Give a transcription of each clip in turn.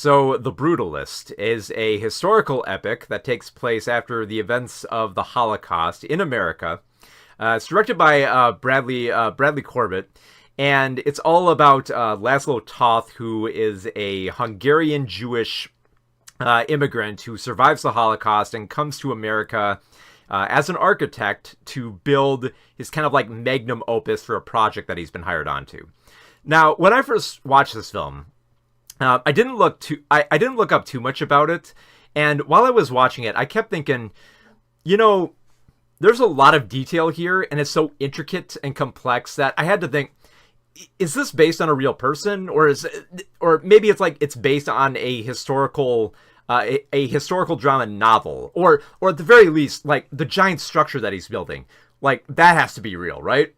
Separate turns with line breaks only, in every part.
So, The Brutalist is a historical epic that takes place after the events of the Holocaust in America. It's directed by Bradley Corbett, and it's all about Laszlo Toth, who is a Hungarian Jewish immigrant who survives the Holocaust and comes to America as an architect to build his kind of like magnum opus for a project that he's been hired onto. Now, when I first watched this film, I didn't look up too much about it, and while I was watching it, I kept thinking, there's a lot of detail here, and it's so intricate and complex that I had to think, is this based on a real person, or maybe it's like it's based on a historical drama novel, or at the very least, like the giant structure that he's building, like that has to be real, right?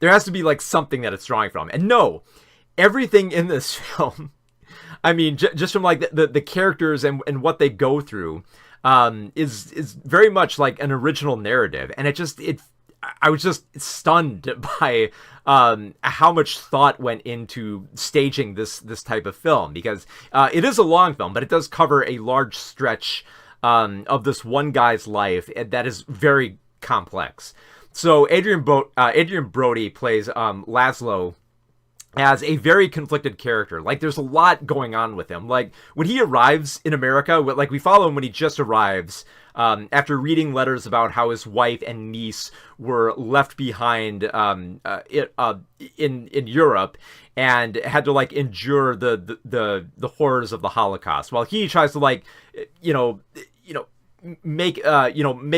There has to be like something that it's drawing from, and no, everything in this film. I mean, just from like the characters and what they go through, is very much like an original narrative, and I was just stunned by how much thought went into staging this type of film, because it is a long film, but it does cover a large stretch of this one guy's life that is very complex. So Adrian Brody plays Laszlo as a very conflicted character. Like, there's a lot going on with him. Like, when he arrives in America, like, we follow him when he just arrives, after reading letters about how his wife and niece were left behind in Europe and had to like endure the horrors of the Holocaust, while he tries to like make a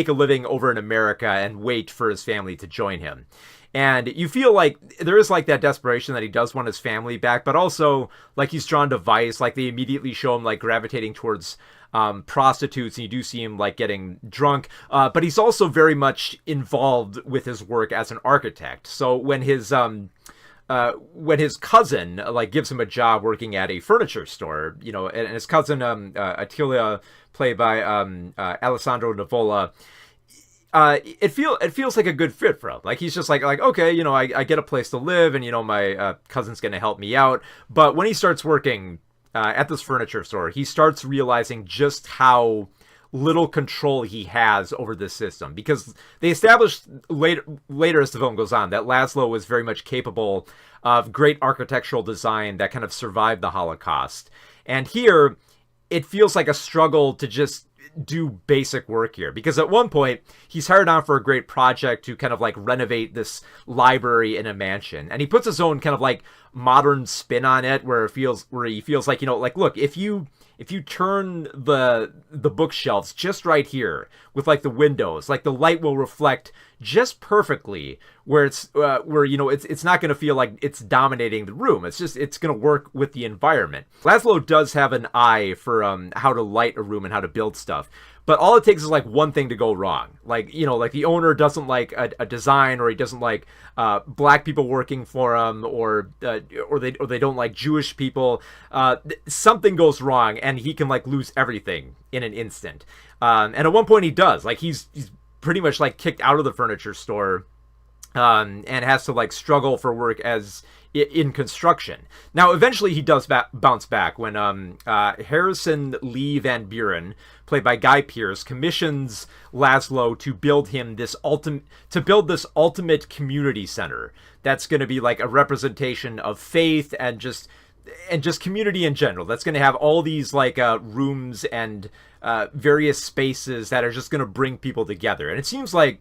living over in America and wait for his family to join him. And you feel like there is like that desperation that he does want his family back, but also like he's drawn to vice. Like, they immediately show him like gravitating towards prostitutes, and you do see him like getting drunk. But he's also very much involved with his work as an architect. So when his cousin like gives him a job working at a furniture store, and his cousin Attila, played by Alessandro Nivola, it feels like a good fit for him. Like, he's just like okay, I get a place to live, and my cousin's gonna help me out. But when he starts working at this furniture store, he starts realizing just how little control he has over this system, because they established later as the film goes on that Laszlo was very much capable of great architectural design that kind of survived the Holocaust. And here it feels like a struggle to just do basic work here, because at one point he's hired on for a great project to kind of like renovate this library in a mansion, and he puts his own kind of like modern spin on it, where he feels like, look, if you turn the bookshelves just right here with like the windows, like the light will reflect just perfectly where it's not going to feel like it's dominating the room. It's going to work with the environment. Laszlo does have an eye for how to light a room and how to build stuff. But all it takes is like one thing to go wrong. Like, like the owner doesn't like a design, or he doesn't like black people working for him, or they don't like Jewish people. Something goes wrong, and he can like lose everything in an instant. And at one point he does. Like, he's pretty much like kicked out of the furniture store, and has to like struggle for work as in construction. Now, eventually he does bounce back when Harrison Lee Van Buren, played by Guy Pearce, commissions Laszlo to build this ultimate community center that's going to be like a representation of faith and just community in general. That's going to have all these like rooms and various spaces that are just going to bring people together. And it seems like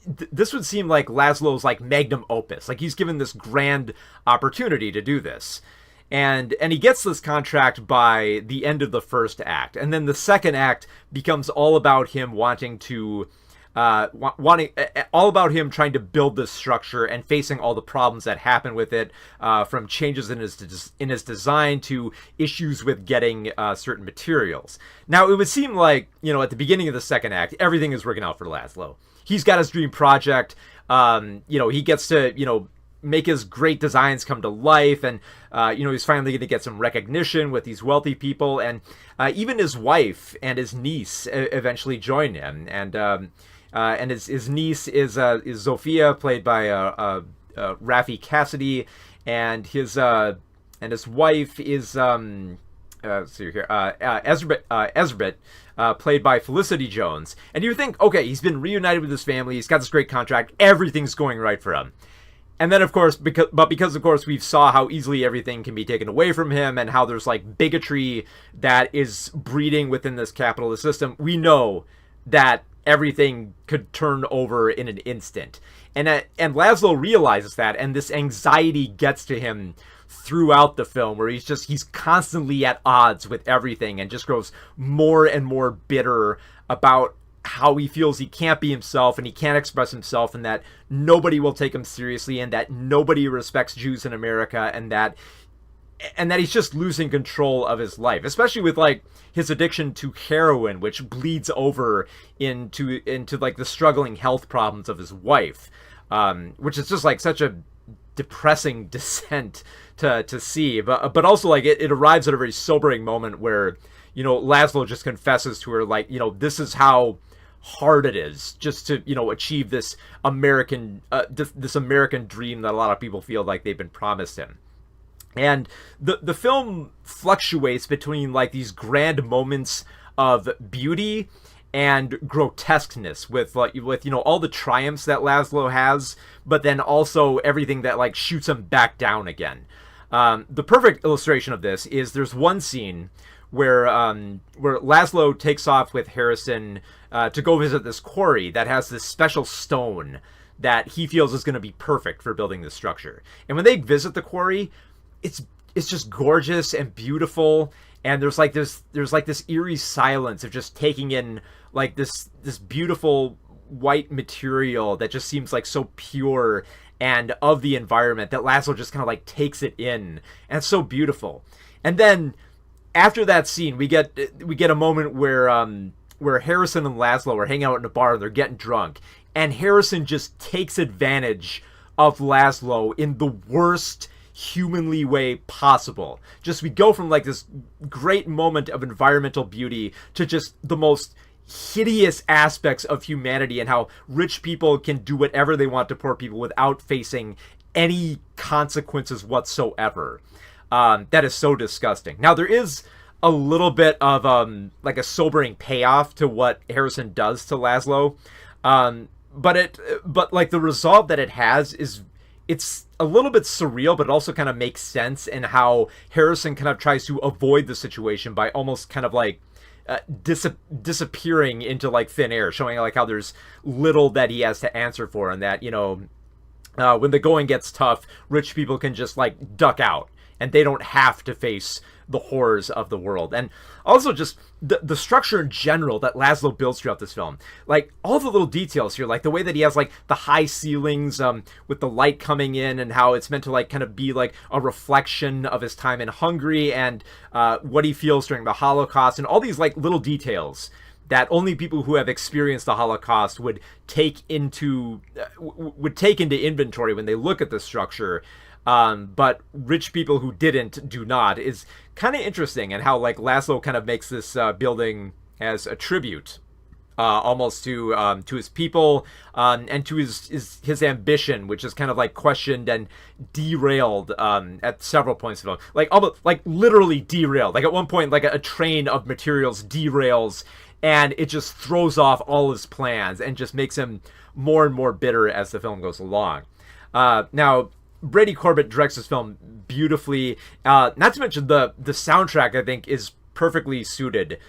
this would seem like Laszlo's like magnum opus. Like, he's given this grand opportunity to do this, and he gets this contract by the end of the first act, and then the second act becomes all about him wanting to all about him trying to build this structure and facing all the problems that happen with it, from changes in his design to issues with getting certain materials. Now, it would seem like, at the beginning of the second act, everything is working out for Laszlo. He's got his dream project. He gets to, make his great designs come to life, and he's finally going to get some recognition with these wealthy people, and even his wife and his niece eventually join him, and his niece is Zofia, played by Raffi Cassidy, and his wife is let's see here, Ezrbit, played by Felicity Jones. And you think, okay, he's been reunited with his family, he's got this great contract, everything's going right for him. And then, of course, because of course, we saw how easily everything can be taken away from him and how there's, like, bigotry that is breeding within this capitalist system, we know that everything could turn over in an instant. And Laszlo realizes that, and this anxiety gets to him throughout the film, where he's constantly at odds with everything and just grows more and more bitter about how he feels he can't be himself and he can't express himself, and that nobody will take him seriously, and that nobody respects Jews in America, and that he's just losing control of his life, especially with, like, his addiction to heroin, which bleeds over into like the struggling health problems of his wife, which is just like such a depressing descent to see, but also, like, it arrives at a very sobering moment where, you know, Laszlo just confesses to her, like, you know, this is how hard it is just to, you know, achieve this American dream that a lot of people feel like they've been promised him. And the film fluctuates between, like, these grand moments of beauty and grotesqueness with you know, all the triumphs that Laszlo has, but then also everything that, like, shoots him back down again. The perfect illustration of this is there's one scene where Laszlo takes off with Harrison to go visit this quarry that has this special stone that he feels is going to be perfect for building this structure. And when they visit the quarry, it's just gorgeous and beautiful, and there's this eerie silence of just taking in, like, this beautiful white material that just seems like so pure and of the environment that Laszlo just kind of, like, takes it in, and it's so beautiful. And then after that scene, we get a moment where Harrison and Laszlo are hanging out in a bar and they're getting drunk, and Harrison just takes advantage of Laszlo in the worst humanly way possible. Just, we go from, like, this great moment of environmental beauty to just the most hideous aspects of humanity and how rich people can do whatever they want to poor people without facing any consequences whatsoever. That is so disgusting. Now, there is a little bit of like a sobering payoff to what Harrison does to Laszlo, but like the resolve that it has is, it's a little bit surreal, but it also kind of makes sense in how Harrison kind of tries to avoid the situation by almost kind of like disappearing into, like, thin air, showing, like, how there's little that he has to answer for, and that, you know, when the going gets tough, rich people can just, like, duck out, and they don't have to face the horrors of the world. And also just the structure in general that Laszlo builds throughout this film, like, all the little details here, like the way that he has, like, the high ceilings with the light coming in, and how it's meant to, like, kind of be like a reflection of his time in Hungary and what he feels during the Holocaust, and all these, like, little details that only people who have experienced the Holocaust would take into inventory when they look at the structure. But rich people who didn't do not, is kind of interesting, and how, like, Laszlo kind of makes this building as a tribute almost to his people, and to his ambition, which is kind of, like, questioned and derailed at several points of the film, like, almost, like, literally derailed. Like, at one point, like, a train of materials derails, and it just throws off all his plans and just makes him more and more bitter as the film goes along. Now, Brady Corbett directs this film beautifully. Not to mention the soundtrack, I think, is perfectly suited,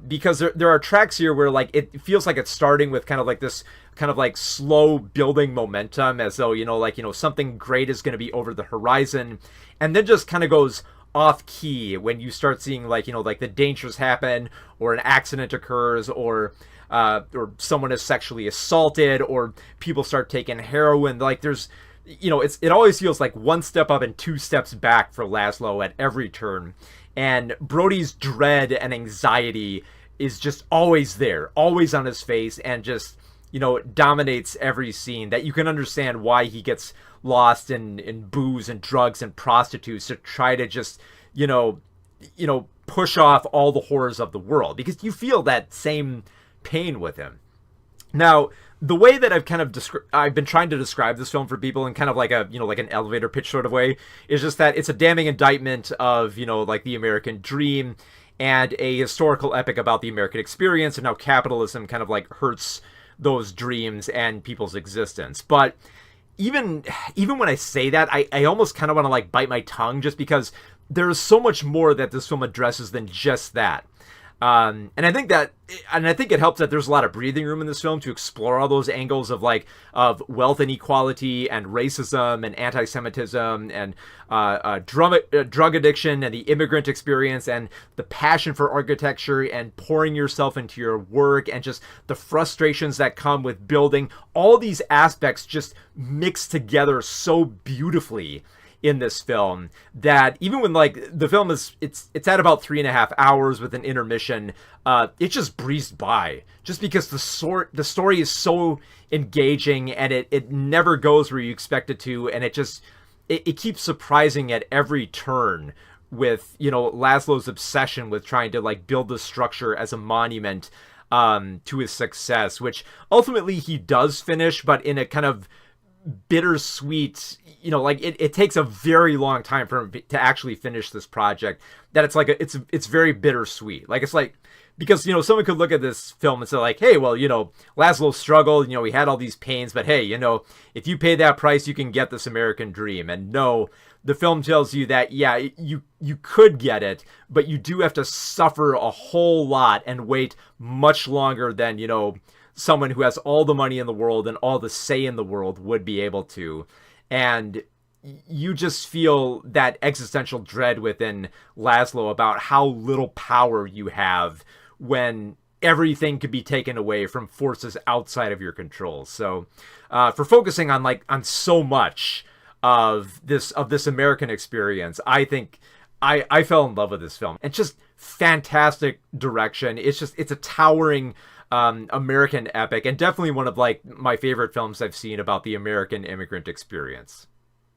because there are tracks here where, like, it feels like it's starting with kind of like this kind of like slow building momentum, as though, you know, like, you know, something great is going to be over the horizon, and then just kind of goes off key when you start seeing, like, you know, like the dangers happen, or an accident occurs, or someone is sexually assaulted, or people start taking heroin. Like, there's, you know, it always feels like one step up and two steps back for Laszlo at every turn. And Brody's dread and anxiety is just always there, always on his face, and just, you know, dominates every scene, that you can understand why he gets lost in booze and drugs and prostitutes to try to just, you know, push off all the horrors of the world, because you feel that same pain with him. Now, the way that I've kind of I've been trying to describe this film for people in kind of like a, like an elevator pitch sort of way, is just that it's a damning indictment of, like the American dream, and a historical epic about the American experience and how capitalism kind of like hurts those dreams and people's existence. But even when I say that, I almost kind of want to like bite my tongue, just because there is so much more that this film addresses than just that. And I think it helps that there's a lot of breathing room in this film to explore all those angles of wealth inequality and racism and anti-Semitism and drug addiction and the immigrant experience and the passion for architecture and pouring yourself into your work and just the frustrations that come with building. All these aspects just mix together so beautifully in this film that even when like the film is it's at about 3.5 hours with an intermission, it just breezed by, just because the story is so engaging, and it never goes where you expect it to, and it keeps surprising at every turn with Laszlo's obsession with trying to like build the structure as a monument to his success, which ultimately he does finish, but in a kind of bittersweet, like it takes a very long time for him to actually finish this project, that it's like it's very bittersweet. Like, it's like, because someone could look at this film and say like, hey, well, Laszlo struggled, he had all these pains, but hey, if you pay that price, you can get this American dream. And no, the film tells you that, yeah, you could get it, but you do have to suffer a whole lot and wait much longer than someone who has all the money in the world and all the say in the world would be able to. And you just feel that existential dread within Laszlo about how little power you have when everything could be taken away from forces outside of your control. So for focusing on so much of this American experience, I think I fell in love with this film. It's just fantastic direction. It's a towering American epic, and definitely one of like my favorite films I've seen about the American immigrant experience.